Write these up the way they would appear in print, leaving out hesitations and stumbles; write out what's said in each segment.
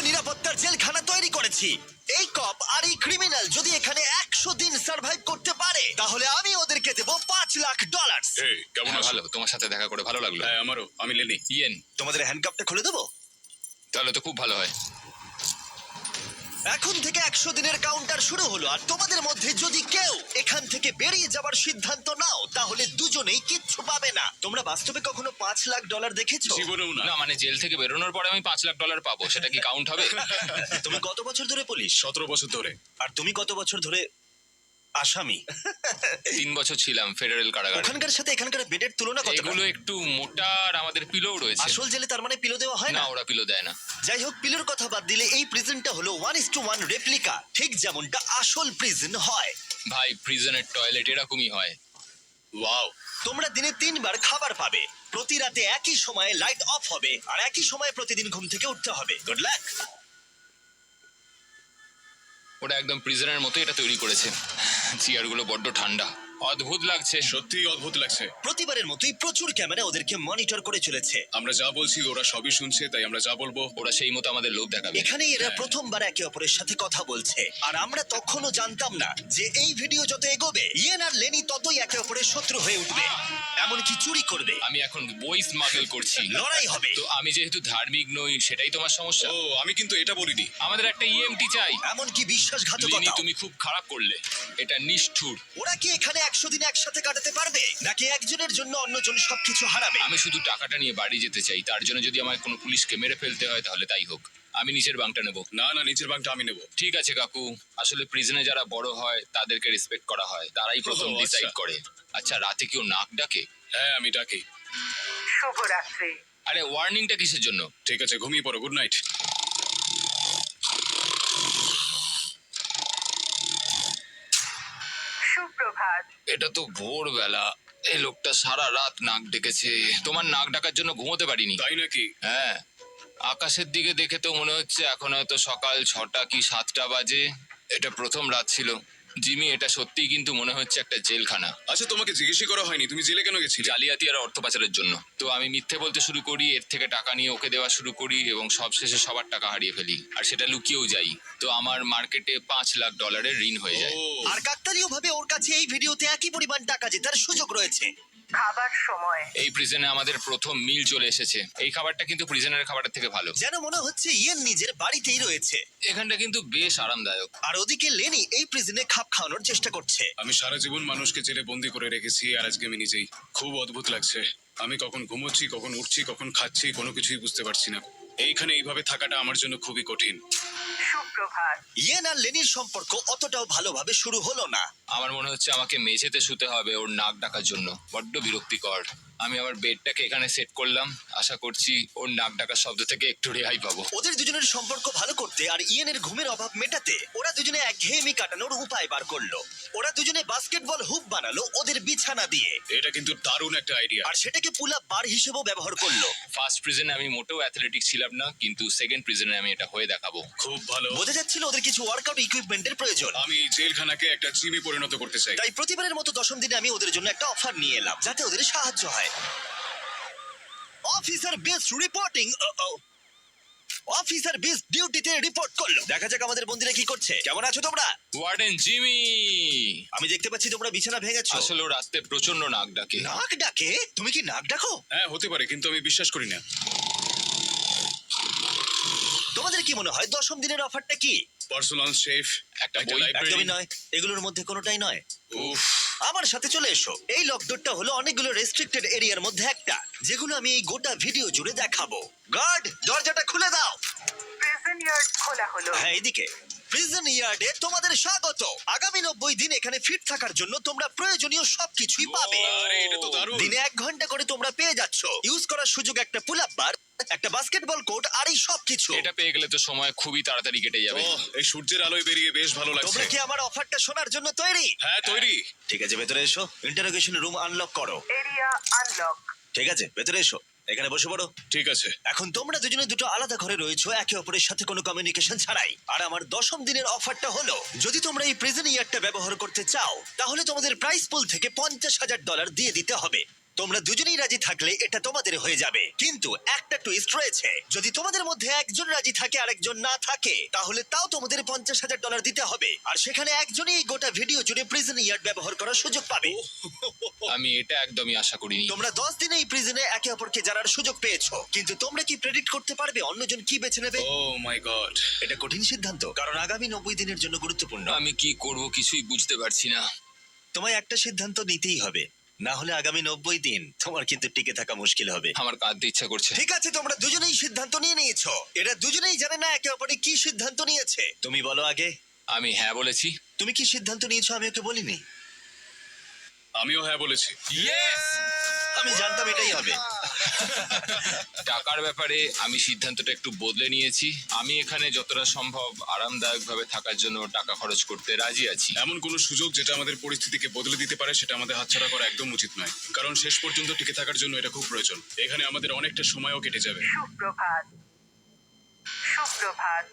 নিরাপত্তার জেলখানা তৈরি করেছি। এই কপ আর এই ক্রিমিনাল যদি এখানে 100 দিন সার্ভাইভ করতে পারে তাহলে আমি ওদেরকে দেবো $5,00,000। এই কেমন হ্যাঁ, আছো? ভালো, তোমার সাথে দেখা করে ভালো লাগলো। হ্যাঁ আমারও। আমি লেনি। ইয়েন, তোমাদের হ্যান্ডকাপটা খুলে দেবো। তাহলে তো খুব ভালো হয়। এখন থেকে 100 দিনের কাউন্টার শুরু হলো, আর তোমাদের মধ্যে যদি কেউ এখান থেকে বেরিয়ে যাবার সিদ্ধান্ত নাও তাহলে দুজনেই কিচ্ছু পাবে না। তোমরা বাস্তবে কখনো $5,00,000 দেখেছো? জীবনেও না। না মানে জেল থেকে বেরোনোর পরে আমি $5,00,000 পাবো, সেটা কি কাউন্ট হবে? তুমি কত বছর ধরে পুলিশ? 17 বছর ধরে। আর তুমি কত বছর ধরে আসামি? 3 বছর ছিলাম ফেডারেল কারাগারে। ওখানকার সাথে এখানকার বেডের তুলনা কত? এগুলো একটু মোটা আর আমাদের পিলোও রয়েছে। আসল জেলে তার মানে পিলো দেওয়া হয় না, না? ওরা পিলো দেয় না। যাই হোক, পিলোর কথা বাদ দিলে এই প্রিজনটা হলো 1:1 রেপ্লিকা, ঠিক যেমনটা আসল প্রিজন হয়। ভাই, প্রিজনের টয়লেট এরকমই হয়। ওয়াও। তোমরা দিনে 3 বার খাবার পাবে, প্রতি রাতে একই সময়ে লাইট অফ হবে, আর একই সময়ে প্রতিদিন ঘুম থেকে উঠতে হবে। Good luck. ওটা একদম প্রিজনের মতো এটা তৈরি করেছে। চেয়ারগুলো বড্ড ঠান্ডা, অদ্ভুত লাগছে। সত্যিই অদ্ভুত লাগছে। প্রতিবারের মতোই প্রচুর ক্যামেরা ওদেরকে মনিটর করে চলেছে। আমরা যা বলছি ওরা সবই শুনছে, তাই আমরা যা বলবো ওরা সেই মতো আমাদের লোক দেখাবে। এখানেই এরা প্রথমবার একে অপরের সাথে কথা বলছে, আর আমরা তখনও জানতাম না যে এই ভিডিও যত এগোবে ইয়েন আর লেনি ততই একে অপরের শত্রু হয়ে উঠবে, এমনকি চুরি করবে, আমি এখন বই স্মাগল করছি। লড়াই হবে। তো আমি যেহেতু ধার্মিক নই, সেটাই তোমার সমস্যা। ও আমি কিন্তু এটা বলিনি। আমাদের একটা ইএমটি চাই। এমনকি লিনি, বিশ্বাসঘাতকতা। তুমি খুব খারাপ করলে, এটা নিষ্ঠুর। ওরা কি এখানে 100 দিন একসাথে কাটাতে পারবে, নাকি একজনের জন্য অন্যজন সবকিছু হারাবে? আমি শুধু টাকাটা নিয়ে বাড়ি যেতে চাই, তার জন্য যদি আমায় কোনো পুলিশকে মেরে ফেলতে হয় তাহলে তাই হোক। আমি নিচের বাংটা নেব। না না, নিচের ভাগটা আমি নেব। ঠিক আছে কাকু, আসলে প্রিজনে যারা বড় হয় তাদেরকে রেসপেক্ট করা হয়, তারাই প্রথম ও, আচ্ছা। ডিসাইড করে। আচ্ছা, রাতে কেউ নাক ডাকে? হ্যাঁ আমি ডাকি। শুভরাত্রি। আরে ওয়ার্নিংটা কিসের জন্য? ঠিক আছে, ঘুমিয়ে পড়ো। Good night. সুপ্রভাত। এটা তো ভোরবেলা। এই লোকটা সারা রাত নাক ডেকেছে। তোমার নাক ডাকার জন্য ঘুমোতে পারিনি। তাই নাকি? হ্যাঁ, আকাশের দিকে দেখে তো মনে হচ্ছে এখন হয়তো সকাল 6টা কি 7টা বাজে। এটা প্রথম রাত ছিল। জিমি, এটা সত্যিই কিন্তু মনে হচ্ছে একটা জেলখানা। আচ্ছা, তোমাকে জিজ্ঞেসই করা হয়নি তুমি জেলে কেন গেছিলে? জালিয়াতি আর অর্থ পাচারের জন্য। তো আমি মিথ্যে বলতে শুরু করি, এর থেকে টাকা নিয়ে ওকে দেওয়া শুরু করি, এবং সবশেষে সবার টাকা হারিয়ে ফেলি, আর সেটা লুকিয়েও যাই। তো আমার মার্কেটে $5,00,000 ঋণ হয়ে যায়। ও আর কাকতালীয় ভাবে ওর কাছে এই ভিডিওতে একই পরিমাণ টাকা জেতার সুযোগ রয়েছে। খাবার সময়। এই প্রিজনে আমাদের প্রথম মিল চলে এসেছে। এই খাবারটা কিন্তু প্রিজনের খাবারের থেকে ভালো। যেন মনে হচ্ছে ইয়েন নিজের বাড়িতেই রয়েছে। এখানটা কিন্তু বেশ আরামদায়ক। আর ওদিকে লেনি এই প্রিজনে খাপ খাওয়ানোর চেষ্টা করছে। আমি সারা জীবন মানুষকে জেলে বন্দি করে রেখেছি, আর আজকে আমি নিজেই। খুব অদ্ভুত লাগছে। আমি কখন ঘুমোচ্ছি, কখন উঠছি, কখন খাচ্ছি, কোনো কিছুই বুঝতে পারছি না। এইখানে এইভাবে থাকাটা আমার জন্য খুবই কঠিন। সুপ্রভাত। ইয়েন আর লেনির সম্পর্ক অতটাও ভালোভাবে শুরু হলো না। আমার মনে হচ্ছে আমাকে মেঝেতে শুতে হবে ওর নাক ডাকার জন্য। বড্ড বিরক্তিকর। আমি আমার বেডটাকে এখানে সেট করলাম, আশা করছি ওর নাক ডাকার শব্দ থেকে একটু রেহাই পাবো। ওদের দুজনের সম্পর্ক ভালো করতে আর ইয়েনের ঘুমের অভাব মেটাতে ওরা দুজনে একঘেয়েমি কাটানোর উপায় বার করলো। ওরা দুজনে বাস্কেটবল হুপ বানালো ওদের বিছানা দিয়ে, এটা কিন্তু দারুণ একটা আইডিয়া। আর সেটাকে পুল আপ বার হিসেবেও ব্যবহার করলো। ফার্স্ট প্রিজনে আমি মোটেও অ্যাথলেটিক ছিলাম না, কিন্তু সেকেন্ড প্রিজনে আমি এটা হয়ে দেখাবো। খুব ভালো। বোঝা যাচ্ছিল ওদের কিছু ওয়ার্কআউট ইকুইপমেন্টের প্রয়োজন। আমি এই জেলখানাকে একটা জিমে পরিণত করতে চাই। তাই প্রতিবারের মতো 10ম দিনে আমি ওদের জন্য একটা অফার নিয়ে এলাম, যাতে ওদের সাহায্য হয়। Officer best reporting. Officer best ডিউটিতে রিপোর্ট করলো। দেখা যাক আমাদের বন্দিরা কি করছে। কেমন আছো তোমরা? ওয়ার্ডেন জিমি, আমি দেখতে পাচ্ছি তোমরা বিছানা ভেঙেছো। আসলে ও রাতে প্রচন্ড নাক ডাকে। নাক ডাকে? তুমি কি নাক ডাকো? হ্যাঁ হতে পারে, কিন্তু আমি বিশ্বাস করি না। তোমাদের কি মনে হয় 10ম দিনের অফারটা কি? পার্সোনাল শেফ, একটা বই, লাইব্রেরি। একদমই নয়, এগুলোর মধ্যে কোনোটাই নয়। উফ, আমার সাথে চলে এসো। এই লকডাউনটা হলো অনেকগুলো রেস্ট্রিক্টেড এরিয়ার মধ্যে একটা, যেগুলো আমি এই গোটা ভিডিও জুড়ে দেখাবো। গার্ড, দরজাটা খুলে দাও। প্রেজেন্ট ইয়ার্ড খোলা হলো। হ্যাঁ, এদিকে। প্রিজন ইয়ার্ডে তোমাদের স্বাগত। আগামী 90 দিন এখানে ফিট থাকার জন্য তোমরা প্রয়োজনীয় সবকিছুই পাবে। আরে এটা তো দারুণ। দিনে 1 ঘন্টা করে তোমরা পেয়ে যাচ্ছ। ইউজ করার সুযোগ একটা পুল আপ বার, একটা বাস্কেটবল কোর্ট, আর এই সবকিছু। এটা পেয়ে গেলে তো সময় খুবই তাড়াতাড়ি কেটে যাবে। ওহ, এই সূর্যের আলোয় বেরিয়ে বেশ ভালো লাগছে। তোমরা কি আমার অফারটা শোনার জন্য তৈরি? হ্যাঁ তৈরি। ঠিক আছে, ভেতরে এসো। ইন্টারোগেশন রুম আনলক করো। Area unlock. ঠিক আছে, ভেতরে এসো। এখানে বসে পড়ো। ঠিক আছে। এখন তোমরা দুজনে দুটো আলাদা ঘরে রয়েছো, একে অপরের সাথে কোনো কমিউনিকেশন ছাড়াই। আর আমার 10ম দিনের অফারটা হলো, যদি তোমরা এই প্রিজন ইয়ারটা ব্যবহার করতে চাও তাহলে তোমাদের প্রাইস পুল থেকে $50,000 দিয়ে দিতে হবে। তোমরা দুজনেই রাজি থাকলে এটা তোমাদের হয়ে যাবে, কিন্তু একটা টুইস্ট রয়েছে। যদি তোমাদের মধ্যে একজন রাজি থাকে আর একজন না থাকে, তাহলে তাও তোমাদের $50,000 দিতে হবে, আর সেখানে একজনই এই গোটা ভিডিও জুড়ে প্রিজন ইয়ার্ড ব্যবহার করার সুযোগ পাবে। আমি এটা একদমই আশা করিনি। তোমরা 10 দিনে এই প্রিজনে একে অপরকে জানার সুযোগ পেয়েছো, কিন্তু তোমরা কি প্রেডিক্ট করতে পারবে অন্যজন কি বেছে নেবে? ও মাই গড। এটা কঠিন সিদ্ধান্ত, কারণ আগামী 90 দিনের জন্য গুরুত্বপূর্ণ। আমি কি করব কিছুই বুঝতে পারছি না। তোমায় একটা সিদ্ধান্ত নিতেই হবে, না হলে আগামী 90 দিন তোমার কিন্তু টিকে থাকা মুশকিল হবে। আমার কাঁদতে ইচ্ছা করছে। ঠিক আছে, তোমরা দুজনেই সিদ্ধান্ত নিয়ে নিয়েছো। এরা দুজনেই জানে না একে অপরে কি সিদ্ধান্ত নিয়েছে। তুমি বলো আগে, আমি হ্যাঁ বলেছি। তুমি কি সিদ্ধান্ত নিয়েছো? আমি ওকে বলিনি। আমিও হ্যাঁ বলেছি। আমি জানতাম এটাই হবে। টাকার ব্যাপারে আমি সিদ্ধান্তটা একটু বদলে নিয়েছি। আমি এখানে যতটা সম্ভব আরামদায়কভাবে থাকার জন্য টাকা খরচ করতে রাজি আছি। এমন কোনো সুযোগ যেটা আমাদের পরিস্থিতিকে বদলে দিতে পারে সেটা আমাদের হাতছাড়া করা একদম উচিত নয়, কারণ শেষ পর্যন্ত টিকে থাকার জন্য এটা খুব প্রয়োজন। এখানে আমাদের অনেকটা সময়ও কেটে যাবে। সুপ্রভাত। সুপ্রভাত।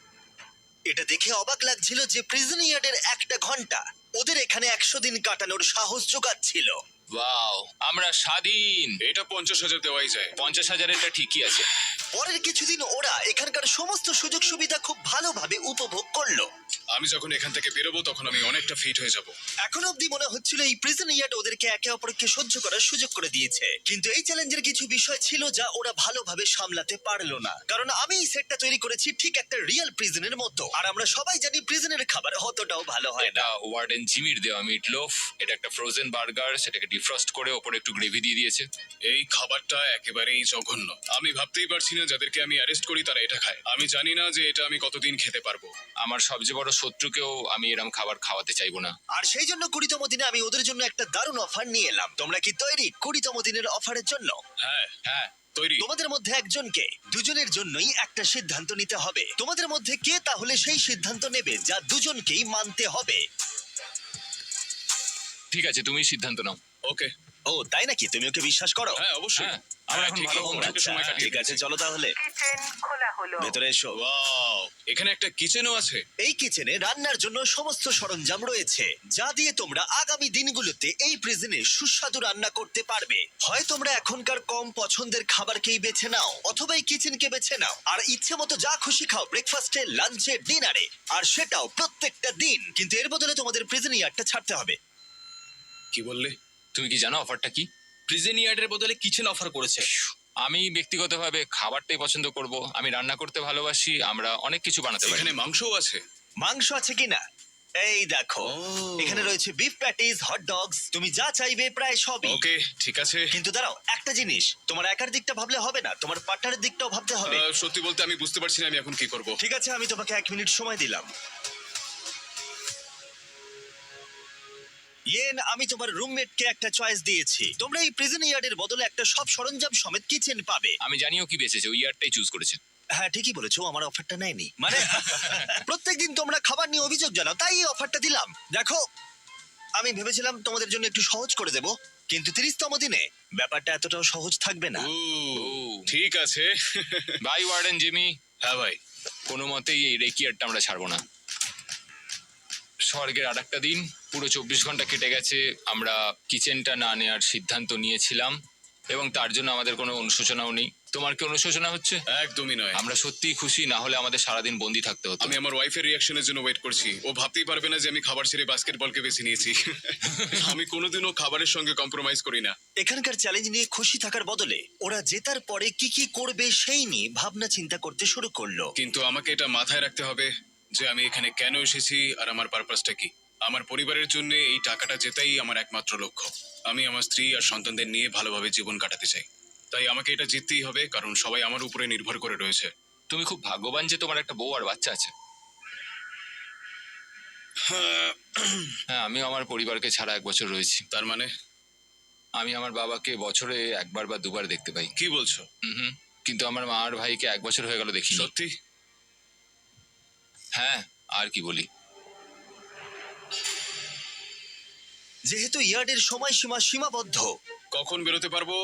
এটা দেখে অবাক লাগছিল যে প্রিজন ইয়ার্ডের একটা ঘন্টা ওদের এখানে 100 দিন কাটানোর সাহস জোগাচ্ছিল। ওয়াও, আমরা স্বাধীন। এটা 50,000 দেওয়াই যায়। 50,000 এটা ঠিকই আছে। পরের কিছুদিন ওরা এখানকার সমস্ত সুযোগ সুবিধা খুব ভালোভাবে উপভোগ করলো। আমি যখন এখান থেকে বেরোবো তখন আমি অনেকটা ফিট হয়ে যাব। এখন অব্দি মনে হচ্ছিল এই প্রিজন ইয়ার্ড ওদেরকে একে অপরকে সহ্য করার সুযোগ করে দিয়েছে, কিন্তু এই চ্যালেঞ্জের কিছু বিষয় ছিল যা ওরা ভালোভাবে সামলাতে পারলো না। কারণ আমি এই সেটটা তৈরি করেছি ঠিক একটা রিয়েল প্রিজনের মতো, আর আমরা সবাই জানি প্রিজনের খাবার অতটাও ভালো হয় না। এটা ওয়ার্ডেন জিমির দেওয়া মিট লোফ। এটা একটা ফ্রোজেন বার্গার, সেটাকে ডিফ্রস্ট করে ওপরে একটু গ্রেভি দিয়ে দিয়েছে। এই খাবারটা একেবারেই জঘন্য। আমি ভাবতেই পারছি না যাদেরকে আমি অ্যারেস্ট করি তারা এটা খায়। আমি জানি না যে এটা আমি কতদিন খেতে পারবো। আমার সবচেয়ে বড় শত্রুকেও আমি এরম খাবার খাওয়াতে চাইবো না। আর সেই জন্য 20তম দিনে আমি ওদের জন্য একটা দারুণ অফার নিয়ে এলাম। তোমরা কি তৈরি 20তম দিনের অফারের জন্য? হ্যাঁ হ্যাঁ, তৈরি। তোমাদের মধ্যে একজনকে দুজনের জন্যই একটা সিদ্ধান্ত নিতে হবে। তোমাদের মধ্যে কে তাহলে সেই সিদ্ধান্ত নেবে যা দুজনকেই মানতে হবে? ঠিক আছে, তুমি সিদ্ধান্ত নাও। ওকে। ও তাই নাকি? তুমি ওকে বিশ্বাস করো? হ্যাঁ অবশ্যই। হ্যাঁ, আমরা এখন ঠিকই, ভালো আমরা একটু সময় কাটিয়ে ঠিক আছে, দিয়েছি। চলো তাহলে কিচেন খোলা হলো। ভেতরে এসো। ওয়াও, এখানে একটা কিচেনও আছে। এই কিচেনে রান্নার জন্য সমস্ত সরঞ্জাম রয়েছে, যা দিয়ে তোমরা আগামী দিনগুলোতে এই প্রিজনে সুস্বাদু রান্না করতে পারবে। হয় তোমরা এখনকার কম পছন্দের খাবারকেই বেছে নাও, অথবা এই কিচেনকে বেছে নাও আর ইচ্ছে মতো যা খুশি খাও ব্রেকফাস্টে, লাঞ্চে, ডিনারে, আর সেটাও প্রত্যেকটা দিন। কিন্তু এর বদলে তোমাদের প্রিজন ইয়ার্ডটা ছাড়তে হবে। কি বললে? তুমি কি জানো অফারটা কি? প্রিজন ইয়ার্ডের বদলে কিচেন অফার করেছে। আমি ব্যক্তিগতভাবে খাবারটাই পছন্দ করব। আমি রান্না করতে ভালোবাসি। আমরা অনেক কিছু বানাতে পারি। এখানে মাংসও আছে। মাংস আছে কিনা? এই দেখো, ও। এখানে রয়েছে বিফ প্যাটিস, হট ডগস, তুমি যা চাইবে প্রায় সবই। ওকে, ঠিক আছে। কিন্তু দাঁড়াও, একটা জিনিস, তোমার একার দিকটা ভাবলে হবে না, তোমার পার্টনারের দিকটাও ভাবতে হবে। সত্যি বলতে আমি বুঝতে পারছি না আমি এখন কি করব। ঠিক আছে, আমি তোমাকে 1 মিনিট সময় দিলাম। ইয়েন, আমি তোমার রুমমেটকে একটা চয়েস দিয়েছি। তোমরা এই প্রিজন ইয়ার্ডের বদলে একটা সব সরঞ্জাম সমেত কিচেন পাবে। আমি জানিও কি বেঁচেছে, ওই ইয়ারটাই চুজ করেছে। হ্যাঁ ঠিকই বলেছো, আমার অফারটা নেয়নি। মানে প্রত্যেকদিন তোমরা খাবার নিয়ে অভিযোগ জানাও, তাই এই অফারটা দিলাম। দেখো, আমি ভেবেছিলাম তোমাদের জন্য একটু সহজ করে দেব, কিন্তু 30তম দিনে ব্যাপারটা এতটাও সহজ থাকবে না। ও, ঠিক আছে। Bye warden Jimmy. হ্যাঁ ভাই। কোনো মতেই এই রেকিয়ারটা আমরা ছাড়বো না। স্বর্গের আর একটা দিন, পুরো 24 ঘন্টা কেটে গেছে। আমরা কিচেনটা না নেওয়ার সিদ্ধান্ত নিয়েছিলাম এবং তার জন্য আমাদের কোনো অনুশোচনাও নেই। তোমার কি অনুশোচনা হচ্ছে? একদমই নয়। আমরা সত্যিই খুশি, না হলে আমাদের সারাদিন বন্দি থাকতে হতো। আমি আমার ওয়াইফের রিঅ্যাকশনের জন্য ওয়েট করছি। ও ভাবতেই পারবে না যে আমি খাবার ছেড়ে বাস্কেটবলকে বেছে নিয়েছি। আমি কোনোদিনও খাবারের সঙ্গে কম্প্রোমাইজ করি না। এখানকার চ্যালেঞ্জ নিয়ে খুশি থাকার বদলে ওরা জেতার পরে কি কি করবে সেই নিয়ে ভাবনা চিন্তা করতে শুরু করলো। কিন্তু আমাকে এটা মাথায় রাখতে হবে যে আমি এখানে কেন এসেছি আর আমার পারপাসটা কি। আমার পরিবারের জন্য এই টাকাটা জেতাই আমার একমাত্র লক্ষ্য। আমি আমার স্ত্রী আর সন্তানদের নিয়ে ভালোভাবে জীবন কাটাতে চাই। তাই আমাকে এটা জিততেই হবে, কারণ সবাই আমার উপরে নির্ভর করে রয়েছে। তুমি খুব ভাগ্যবান যে তোমার একটা বউ আর বাচ্চা আছে। হ্যাঁ, আমিও আমার পরিবারকে ছাড়া 1 বছর রয়েছি। তার মানে? আমি আমার বাবাকে বছরে 1বার বা 2বার দেখতে পাই। কি বলছো? হুম। কিন্তু আমার মা আর ভাইকে 1 বছর হয়ে গেল দেখিনি। সত্যি? হ্যাঁ, আর কি বলি। যেহেতু ইয়ার্ডের সময়সীমা সীমাবদ্ধ, কখন বেরোতে পারবো?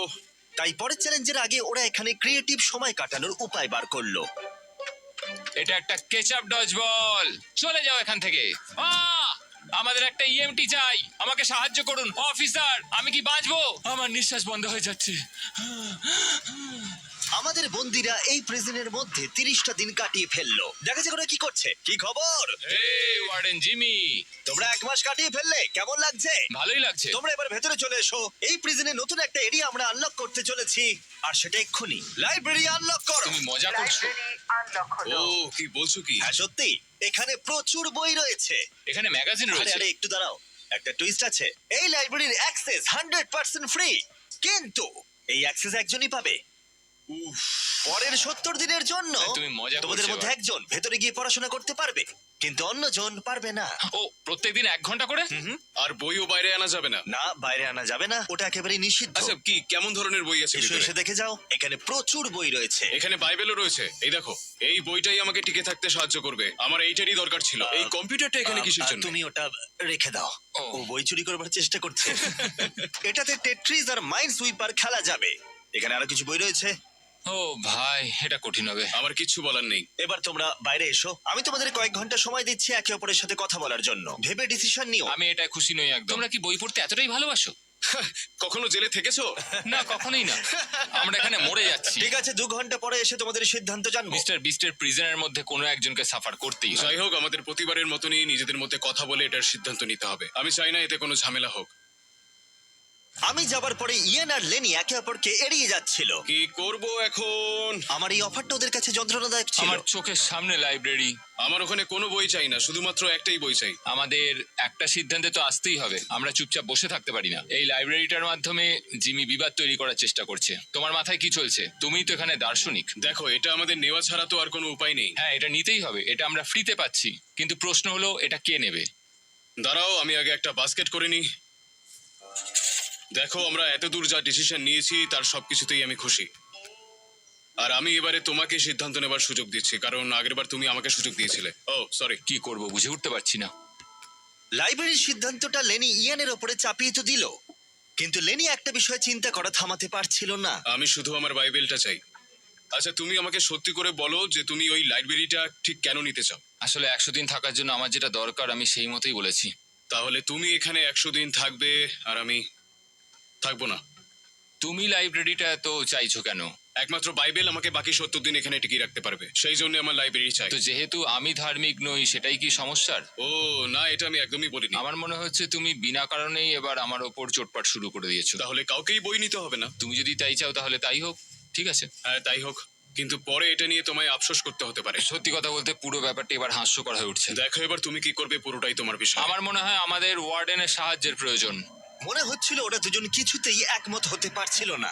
তাই পরের চ্যালেঞ্জের আগে ওরা এখানে ক্রিয়েটিভ সময় কাটানোর উপায় বার করলো। এটা একটা কেচাপ ডজ বল। চলে যাও এখান থেকে। আমাদের একটা ইএমটি চাই, আমাকে সাহায্য করুন অফিসার। আমি কি বাঁচবো? আমার নিঃশ্বাস বন্ধ হয়ে যাচ্ছে। আমাদের বন্দিরা এই প্রিজনের মধ্যে 30টা দিন কাটিয়ে ফেললো। দেখা যাক ওরা কি করছে। কি খবর? এই ওয়ার্ডেন জিমি, তোমরা 1 মাস কাটিয়ে ফেললে, কেমন লাগছে? ভালোই লাগছে। তোমরা এবার ভেতরে চলে এসো। এই প্রিজনে নতুন একটা এরিয়া আমরা আনলক করতে চলেছি, আর সেটা এক্ষুনি। লাইব্রেরি আনলক করো। তুমি মজা করছো? লাইব্রেরি আনলক ও হলো। কি বলছো কি? হ্যাঁ সত্যি, এখানে প্রচুর বই রয়েছে। এখানে ম্যাগাজিন আরে রয়েছে। আরে একটু দাঁড়াও, একটা টুইস্ট আছে। এই লাইব্রেরির অ্যাক্সেস 100% ফ্রি, কিন্তু এই অ্যাক্সেস একজনই পাবে। উফ, পরের 70 দিনের জন্য তুমি মজা তোমাদের করছো মধ্যে এবার। একজন ভেতরে গিয়ে পড়াশোনা করতে পারবে, কিন্তু অন্যজন পারবে না। ও প্রত্যেকদিন 1 ঘন্টা করে? আর বইও বাইরে আনা যাবে না? না, বাইরে আনা যাবে না, ওটা একেবারেই নিষিদ্ধ। আচ্ছা, কি কেমন ধরনের বই আছে এসো ভিতরে? এসে দেখে যাও, এখানে প্রচুর বই রয়েছে। এখানে বাইবেলও রয়েছে। এই দেখো, এই বইটাই আমাকে টিকে থাকতে সাহায্য করবে। আমার এইটারই দরকার ছিল। এই কম্পিউটারটা এখানে কিসের জন্য? তুমি ওটা রেখে দাও। ও। ও বই চুরি করবার চেষ্টা করছে। এটাতে টেট্রিস আর মাইন্ড সুইপার খেলা যাবে। এখানে আরো কিছু বই রয়েছে। ও ভাই, এটা কঠিন হবে। আমার কিচ্ছু বলার নেই। এবার তোমরা বাইরে এসো, আমি তোমাদের কয়েক ঘন্টা সময় দিচ্ছি একে অপরের সাথে কথা বলার জন্য। ভেবে ডিসিশন নিও। আমি এটা খুশি নই একদম। তোমরা কি বই পড়তে এতটাই ভালোবাসো? কখনো জেলে থেকেছো? না, কখনোই না। আমরা এখানে মরে যাচ্ছি। ঠিক আছে, 2 ঘন্টা পরে এসে তোমাদের সিদ্ধান্ত জানবো। মিস্টার বিস্টের প্রিজনের মধ্যে কোনো একজনকে সাফার করতেই হয়। যাই হোক, আমাদের প্রতিবারের মতনই নিজেদের মধ্যে কথা বলে এটার সিদ্ধান্ত নিতে হবে। আমি চাই না এতে কোনো ঝামেলা হোক। আমি যাবার পরে ইয়ান আর লেনি একে অপরকে এড়িয়ে যাচ্ছিল। কি করব এখন? আমার এই অফারটা ওদের কাছে যন্ত্রণাদায়ক ছিল। আমার চোখের সামনে লাইব্রেরি। আমার ওখানে কোনো বই চাই না, শুধুমাত্র একটাই বই চাই। আমাদের একটা সিদ্ধান্তে তো আসতেই হবে। আমরা চুপচাপ বসে থাকতে পারি না। এই লাইব্রেরিটার মাধ্যমে জিমি বিবাদ তৈরি করার চেষ্টা করছে। তোমার মাথায় কি চলছে? তুমিই তো এখানে দার্শনিক। দেখো, এটা আমাদের নেওয়া ছাড়া তো আর কোনো উপায় নেই। হ্যাঁ, এটা নিতেই হবে। এটা আমরা ফ্রিতে পাচ্ছি, কিন্তু প্রশ্ন হলো এটা কে নেবে? দাঁড়াও, আমি আগে একটা বাস্কেট করে নিই। দেখো, আমরা এত দূর যা ডিসিশন নিয়েছি তার সবকিছুতেই আমি খুশি। আর আমি এবারে তোমাকে সিদ্ধান্ত নেবার সুযোগ দিচ্ছি, কারণ আগেরবার তুমি আমাকে সুযোগ দিয়েছিলে। ও সরি। কি করব বুঝে উঠতে পারছি না। লাইব্রেরির সিদ্ধান্তটা লেনি ইয়ানের ওপরে চাপিয়ে তো দিল, কিন্তু লেনি একটা বিষয় চিন্তা করা থামাতে পারছিল না। আমি শুধু আমার বাইবেলটা চাই। আচ্ছা, তুমি আমাকে সত্যি করে বলো যে তুমি ওই লাইব্রেরিটা ঠিক কেন নিতে চাও? আসলে 100 দিন থাকার জন্য আমার যেটা দরকার আমি সেই মতোই বলেছি। তাহলে তুমি এখানে 100 দিন থাকবে আর আমি থাকবো না। তুমি লাইব্রেরিটা তো চাইছো কেন? একমাত্র বাইবেল আমাকে বাকি 70 দিন এখানে টিকিয়ে রাখতে পারবে, সেই জন্য আমার লাইব্রেরি চাই। তো যেহেতু আমি ধার্মিক নই, সেটাই কি সমস্যার? ও না, এটা আমি একদমই বলিনি। আমার মনে হচ্ছে তুমি বিনা কারণেই এবার আমার ওপর চোটপাট শুরু করে দিয়েছো। তাহলে কাউকেই বই নিতে হবে না? তুমি যদি তাই চাও তাহলে তাই হোক, ঠিক আছে। হ্যাঁ, তাই হোক, কিন্তু পরে এটা নিয়ে তোমায় আফসোস করতে হতে পারে। সত্যি কথা বলতে পুরো ব্যাপারটা এবার হাস্যকর হয়ে উঠছে। দেখো, এবার তুমি কি করবে পুরোটাই তোমার বিষয়। আমার মনে হয় আমাদের ওয়ার্ডেনের সাহায্যের প্রয়োজন। মনে হচ্ছিল ওরা দুজন কিছুতেই একমত হতে পারছিল না,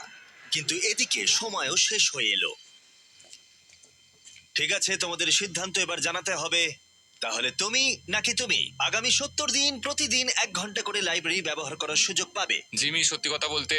কিন্তু এদিকে সময়ও শেষ হয়ে এলো। ঠিক আছে, তোমাদের সিদ্ধান্ত এবার জানাতে হবে। তাহলে তুমি নাকি তুমি আগামী 70 দিন প্রতিদিন 1 ঘন্টা করে লাইব্রেরি ব্যবহার করার সুযোগ পাবে। জিমি, সত্যি কথা বলতে